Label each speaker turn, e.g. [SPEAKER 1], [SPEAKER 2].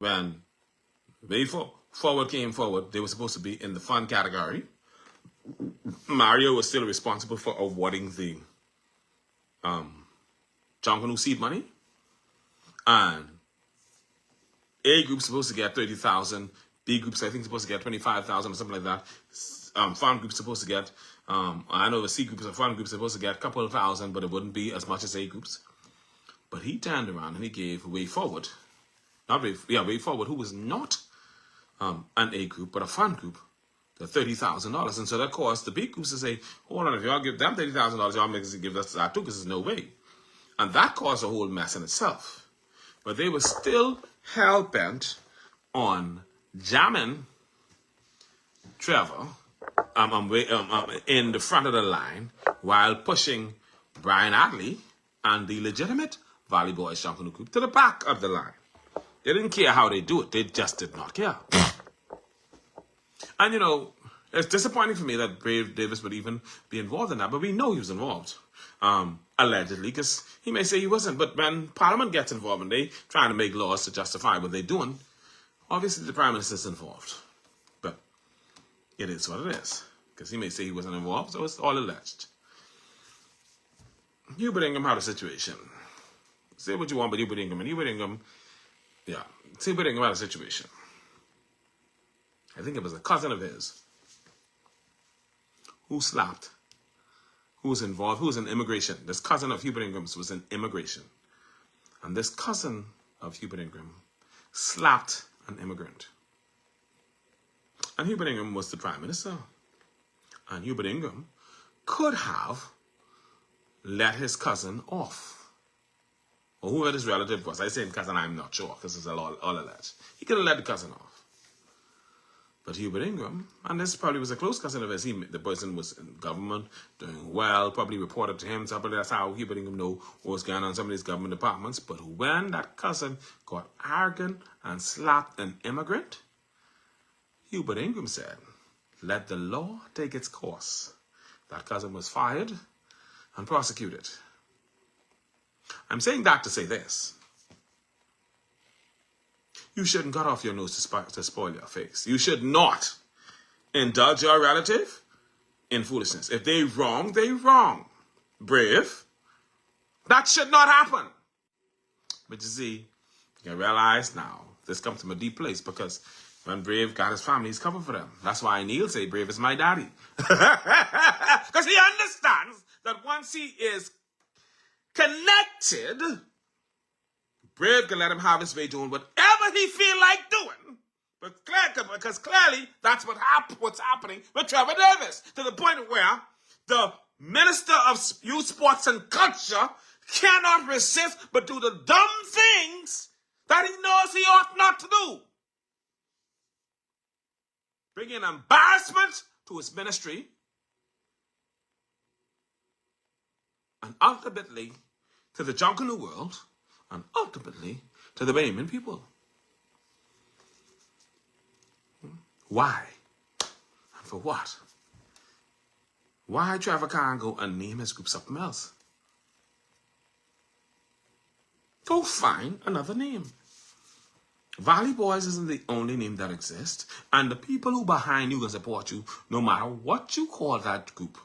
[SPEAKER 1] when Forward came forward, they were supposed to be in the fun category. Mario was still responsible for awarding the Junkanoo seed money. And A group's supposed to get 30,000. B group's, I think, supposed to get 25,000 or something like that. Fun group's supposed to get, I know the C group and fun group's supposed to get a couple of thousand, but it wouldn't be as much as A group's. But he turned around and he gave Way Forward, Way Forward, who was not an A group, but a fun group, the $30,000. And so that caused the B groups to say, hold on, if y'all give them $30,000, y'all make us give us that too, because there's no way. And that caused a whole mess in itself. But they were still hell-bent on jamming Trevor in the front of the line while pushing Brian Adley and the legitimate Valley Boys Junkanoo group to the back of the line. They didn't care how they do it. They just did not care. And, you know, it's disappointing for me that Brave Davis would even be involved in that, but we know he was involved, allegedly, because he may say he wasn't. But when Parliament gets involved and they trying to make laws to justify what they're doing, obviously the Prime Minister's involved. But it is what it is, because he may say he wasn't involved, so it's all alleged. Hubert Ingham had a situation. Say what you want, but Hubert Ingham had a situation. I think it was a cousin of his who was involved, who was in immigration. This cousin of Hubert Ingham's was in immigration. And this cousin of Hubert Ingham slapped an immigrant. And Hubert Ingham was the Prime Minister. And Hubert Ingham could have let his cousin off. Or whoever his relative was. I say cousin, I'm not sure, because it's all alleged. He could have let the cousin off. But Hubert Ingham, and this probably was a close cousin of his, the person was in government, doing well, probably reported to him, so that's how Hubert Ingham knew what was going on in some of these government departments. But when that cousin got arrogant and slapped an immigrant, Hubert Ingham said, let the law take its course. That cousin was fired and prosecuted. I'm saying that to say this. You shouldn't cut off your nose to spoil your face. You should not indulge your relative in foolishness. If they wrong, they wrong. Brave. That should not happen. But you see, you realize now, this comes from a deep place, because when Brave got his family, he's covered for them. That's why Neil say Brave is my daddy. Because he understands that once he is connected, Brave can let him have his way doing whatever he feel like doing. Because clearly that's what's happening with Trevor Davis. To the point where the Minister of Youth, Sports and Culture cannot resist but do the dumb things that he knows he ought not to do. Bringing embarrassment to his ministry and ultimately to the Junkanoo world and ultimately to the Bahamian people. Why? And for what? Why Trevor can't go and name his group something else? Go find another name. Valley Boys isn't the only name that exists, and the people who behind you can support you no matter what you call that group.